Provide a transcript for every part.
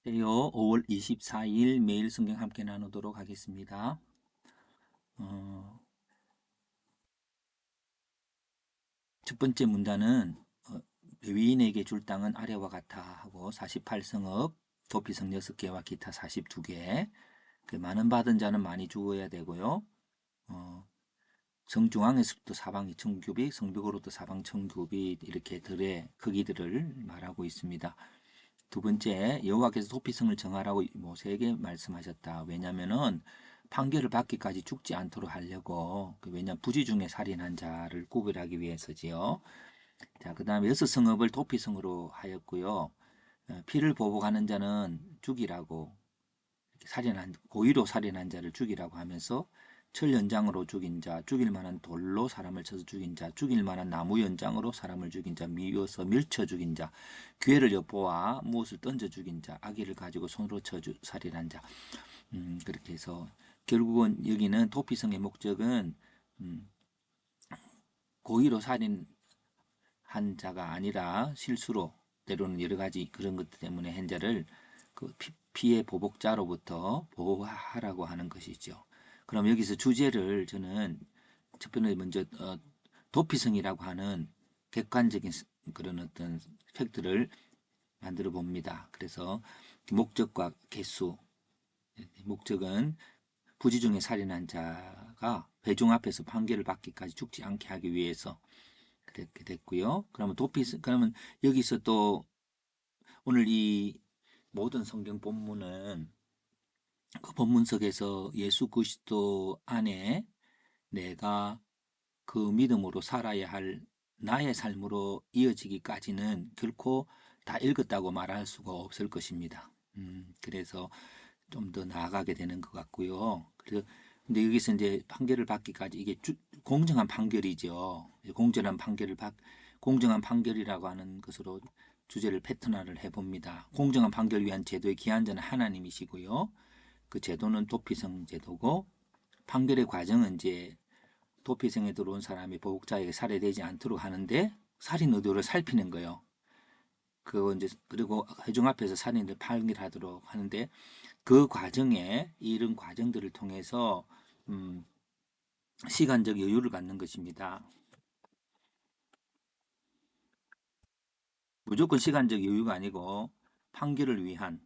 안녕하세요. 5월 24일 매일 성경 함께 나누도록 하겠습니다. 어, 첫 번째 문단은 레위인에게 줄 땅은 아래와 같아 하고 48성읍, 도피성 6개와 기타 42개. 많은 받은 자는 많이 죽어야 되고요. 어, 성중앙에서부터 사방 2,000규빗, 성벽으로부터 사방 1,000규빗 이렇게 들의 크기들을 말하고 있습니다. 두 번째, 여호와께서 도피성을 정하라고 모세에게 말씀하셨다. 왜냐하면은 판결을 받기까지 죽지 않도록 하려고. 왜냐하면 부지 중에 살인한 자를 구별하기 위해서지요. 자, 그다음에 여섯 성읍을 도피성으로 하였고요. 피를 보복하는 자는 죽이라고, 살인한 고의로 살인한 자를 죽이라고 하면서 철 연장으로 죽인 자, 죽일 만한 돌로 사람을 쳐서 죽인 자, 죽일 만한 나무 연장으로 사람을 죽인 자, 미워서 밀쳐 죽인 자, 기회를 엿보아 무엇을 던져 죽인 자, 아기를 가지고 손으로 쳐 살인한 자. 그렇게 해서 결국은 여기는 도피성의 목적은 음, 고의로 살인한 자가 아니라 실수로 때로는 여러 가지 그런 것 때문에 한 자를 그 피해 보복자로부터 보호하라고 하는 것이죠. 그럼 여기서 주제를 저는 첫 번째 먼저 도피성이라고 하는 객관적인 그런 어떤 팩트를 만들어 봅니다. 그래서 목적과 개수, 목적은 부지 중에 살인한 자가 회중 앞에서 판결을 받기까지 죽지 않게 하기 위해서 그렇게 됐고요. 그러면 여기서 또 오늘 이 모든 성경 본문은 그 본문 속에서 예수 그리스도 안에 내가 그 믿음으로 살아야 할 나의 삶으로 이어지기까지는 결코 다 읽었다고 말할 수가 없을 것입니다. 그래서 좀 더 나아가게 되는 것 같고요. 그래서 근데 여기서 이제 판결을 받기까지 이게 공정한 판결이죠. 공정한 판결이라고 하는 것으로 주제를 패턴화를 해봅니다. 공정한 판결을 위한 제도의 기한자는 하나님이시고요. 그 제도는 도피성 제도고 판결의 과정은 이제 도피성에 들어온 사람이 보복자에게 살해되지 않도록 하는데 살인 의도를 살피는 거예요. 그거 이제 그리고 회중 앞에서 살인을 판결하도록 하는데 그 과정에 이런 과정들을 통해서 음, 시간적 여유를 갖는 것입니다. 무조건 시간적 여유가 아니고 판결을 위한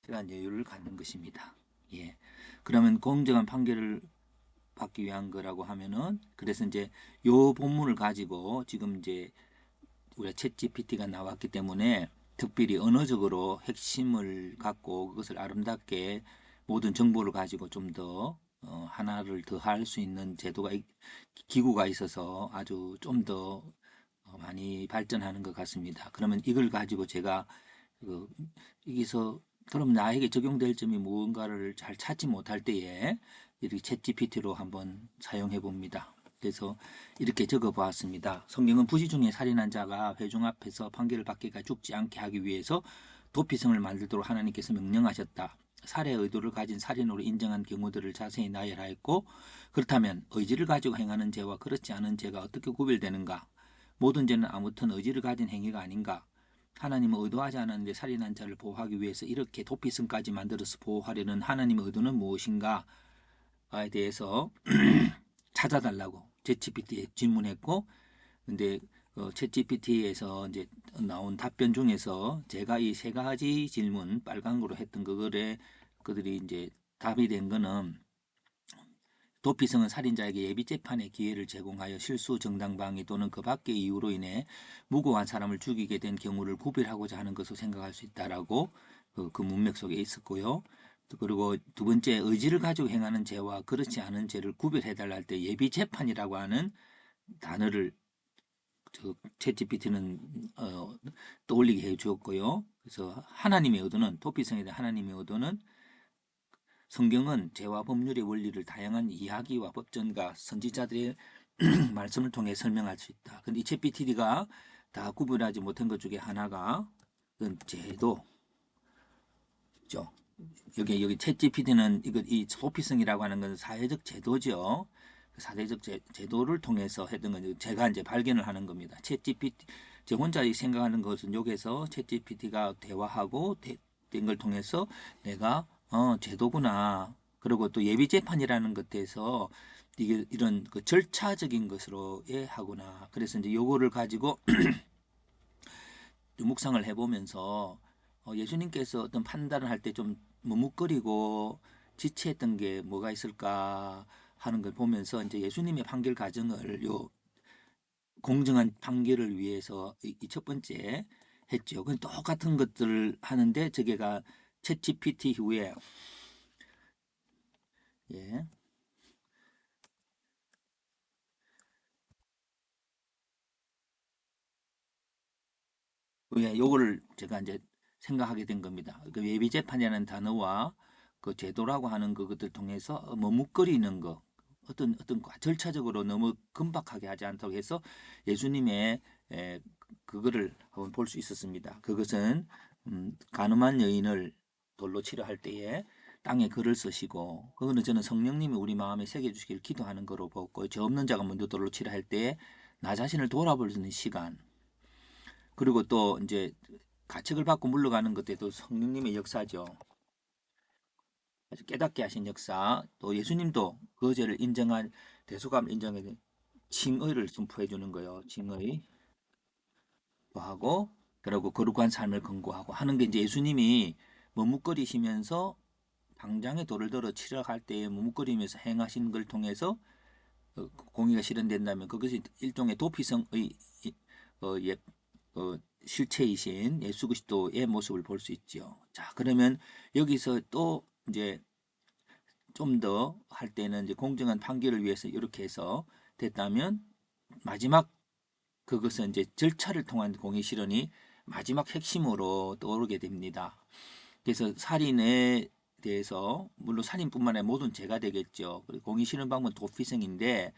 시간 여유를 갖는 것입니다. 예. 그러면 공정한 판결을 받기 위한 거라고 하면은 그래서 이제 요 본문을 가지고 지금 이제 우리가 챗 GPT가 나왔기 때문에 특별히 언어적으로 핵심을 갖고 그것을 아름답게 모든 정보를 가지고 좀 더 하나를 더 할 수 있는 기구가 있어서 아주 좀 더 많이 발전하는 것 같습니다. 그러면 이걸 가지고 제가 그 여기서 그럼 나에게 적용될 점이 무언가를 잘 찾지 못할 때에 이렇게 챗 GPT로 한번 사용해 봅니다. 그래서 이렇게 적어 보았습니다. 성경은 부지 중에 살인한 자가 회중 앞에서 판결을 받기가 죽지 않게 하기 위해서 도피성을 만들도록 하나님께서 명령하셨다. 살해 의도를 가진 살인으로 인정한 경우들을 자세히 나열하였고 그렇다면 의지를 가지고 행하는 죄와 그렇지 않은 죄가 어떻게 구별되는가? 모든 죄는 아무튼 의지를 가진 행위가 아닌가? 하나님은 의도하지 않았는데 살인한 자를 보호하기 위해서 이렇게 도피성까지 만들어서 보호하려는 하나님의 의도는 무엇인가에 대해서 찾아달라고 챗GPT에 질문했고, 근데 챗GPT에서 이제 나온 답변 중에서 제가 이 세 가지 질문 빨강으로 했던 그거에 그들이 이제 답이 된 거는 도피성은 살인자에게 예비 재판의 기회를 제공하여 실수, 정당방위 또는 그 밖의 이유로 인해 무고한 사람을 죽이게 된 경우를 구별하고자 하는 것으로 생각할 수 있다라고 그 문맥 속에 있었고요. 그리고 두 번째, 의지를 가지고 행하는 죄와 그렇지 않은 죄를 구별해달라 할 때 예비 재판이라고 하는 단어를 챗 GPT는 떠올리게 해 주었고요. 그래서 하나님의 의도는 도피성에 대한 하나님의 의도는 성경은 죄와 법률의 원리를 다양한 이야기와 법전과 선지자들의 말씀을 통해 설명할 수 있다. 근데 이 챗GPT가 다 구분하지 못한 것 중에 하나가 그건 제도죠. 여기 챗GPT는 이 소피성이라고 하는 건 사회적 제도죠. 그 사회적 제도를 통해서 했던 건 제가 이제 발견을 하는 겁니다. 제 혼자 생각하는 것은 여기서 챗GPT가 대화하고 된 걸 통해서 내가 제도구나. 그리고 또 예비 재판이라는 것에서 이게 이런 그 절차적인 것으로 하구나. 그래서 이제 요거를 가지고 묵상을 해보면서 예수님께서 어떤 판단을 할 때 좀 머뭇거리고 지체했던 게 뭐가 있을까 하는 걸 보면서 이제 예수님의 판결 과정을 요 공정한 판결을 위해서 이 첫 번째 했죠. 그 똑같은 것들을 하는데 저게가 챗 GPT 후에 예. 왜 요거를 제가 이제 생각하게 된 겁니다. 그 예비 재판이라는 단어와 그 제도라고 하는 그것들 통해서 머뭇거리는 거 어떤 절차적으로 너무 금박하게 하지 않도록 해서 예수님의 그거를 한번 볼 수 있었습니다. 그것은 간음한 여인을 돌로 치려 할 때에 땅에 글을 쓰시고 그거는 저는 성령님이 우리 마음에 새겨 주시길 기도하는 거로 보고 죄 없는 자가 먼저 돌로 치려 할 때에 나 자신을 돌아볼 수 있는 시간 그리고 또 이제 가책을 받고 물러가는 것에도 성령님의 역사죠. 깨닫게 하신 역사, 또 예수님도 그 죄를 인정한 대속함을 인정해 칭의를 선포해 주는 거예요. 칭의 하고 그리고 거룩한 삶을 권고하고 하는 게 이제 예수님이 머뭇거리시면서 당장에 돌을 들어 치러 갈 때에 머뭇거리면서 행하신 걸 통해서 공의가 실현된다면 그것이 일종의 도피성의 예, 실체이신 예수 그리스도의 모습을 볼 수 있죠. 자, 그러면 여기서 또 이제 좀 더 할 때는 이제 공정한 판결을 위해서 이렇게 해서 됐다면 마지막 그것은 이제 절차를 통한 공의 실현이 마지막 핵심으로 떠오르게 됩니다. 그래서 살인에 대해서 물론 살인뿐만 아니라 모든 죄가 되겠죠. 공의 실현 방법은 도피성인데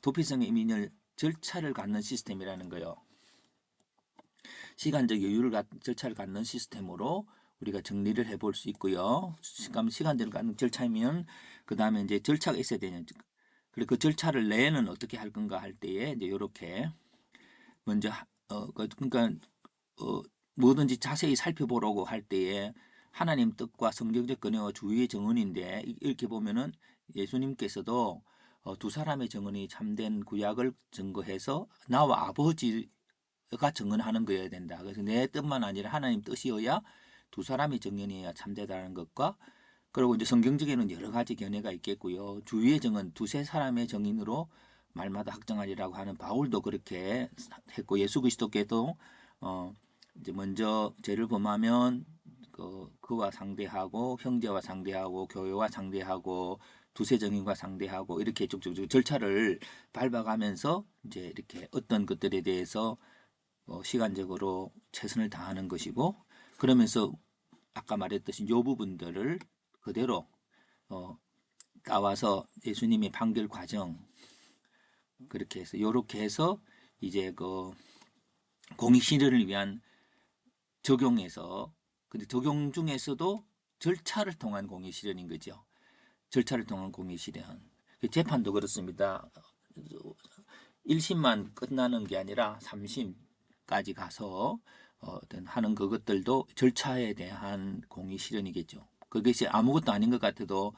도피성의 의미는 절차를 갖는 시스템이라는 거예요. 시간적 절차를 갖는 시스템으로 우리가 정리를 해볼 수 있고요. 시간적으로 갖는 절차이면 그 다음에 이제 절차가 있어야 되는 그리고 그 절차를 내는 어떻게 할 건가 할 때에 이제 이렇게 먼저 그러니까 어, 뭐든지 자세히 살펴보라고 할 때에 하나님 뜻과 성경적 근혜와 주의의 정언인데 이렇게 보면은 예수님께서도 두 사람의 정언이 참된 구약을 증거해서 나와 아버지가 정언하는 거여야 된다. 그래서 내 뜻만 아니라 하나님 뜻이어야 두 사람의 정언이어야 참되다는 것과 그리고 이제 성경적에는 여러 가지 견해가 있겠고요. 주위의 정은 두세 사람의 정인으로 말마다 확정하리라고 하는 바울도 그렇게 했고 예수 그리스도께도 이제 먼저 죄를 범하면 그와 상대하고 형제와 상대하고 교회와 상대하고 두세 정인과 상대하고 이렇게 쭉쭉쭉 절차를 밟아가면서 이제 이렇게 어떤 것들에 대해서 시간적으로 최선을 다하는 것이고 그러면서 아까 말했듯이 요 부분들을 그대로 따와서 예수님의 판결 과정 그렇게 해서 요렇게 해서 이제 그 공익 실현을 위한 적용에서 근데 적용 중에서도 절차를 통한 공익 실현인 거죠. 절차를 통한 공익 실현. 재판도 그렇습니다. 1심만 끝나는 게 아니라 3심까지 가서 어떤 하는 그것들도 절차에 대한 공의 실현이겠죠. 그것이 아무것도 아닌 것 같아도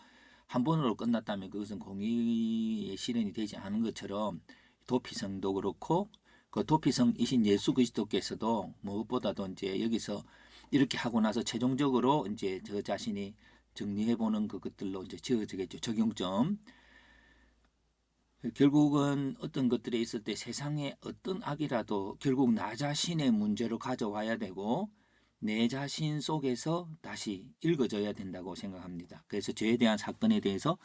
한 번으로 끝났다면 그것은 공의의 실현이 되지 않은 것처럼 도피성도 그렇고 그 도피성이신 예수 그리스도께서도 무엇보다도 이제 여기서 이렇게 하고 나서 최종적으로 이제 저 자신이 정리해 보는 그것들로 이제 지어지겠죠. 적용점. 결국은 어떤 것들에 있을 때 세상에 어떤 악이라도 결국 나 자신의 문제로 가져와야 되고 내 자신 속에서 다시 읽어져야 된다고 생각합니다. 그래서 죄에 대한 사건에 대해서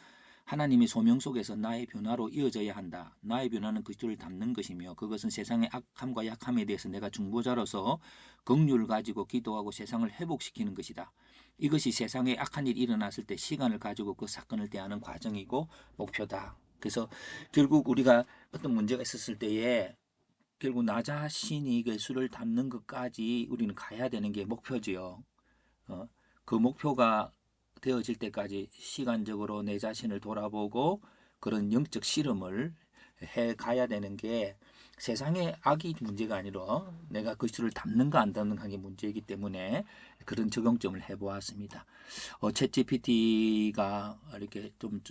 하나님의 소명 속에서 나의 변화로 이어져야 한다. 나의 변화는 그리스도를 닮는 것이며 그것은 세상의 악함과 약함에 대해서 내가 중보자로서 긍휼을 가지고 기도하고 세상을 회복시키는 것이다. 이것이 세상에 악한 일이 일어났을 때 시간을 가지고 그 사건을 대하는 과정이고 목표다. 그래서 결국 우리가 어떤 문제가 있었을 때에 결국 나 자신이 예수를 닮는 것까지 우리는 가야 되는 게 목표지요. 그 목표가 되어질 때까지 시간적으로 내 자신을 돌아보고 그런 영적 실험을 해 가야 되는 게 세상에 악이 문제가 아니라 내가 글씨를 담는가 안 담는가 게 문제이기 때문에 그런 적용점을 해보았습니다. 챗GPT가 이렇게 좀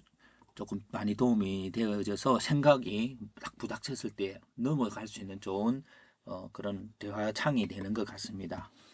조금 많이 도움이 되어져서 생각이 딱 부닥쳤을 때 넘어갈 수 있는 좋은 그런 대화 창이 되는 것 같습니다.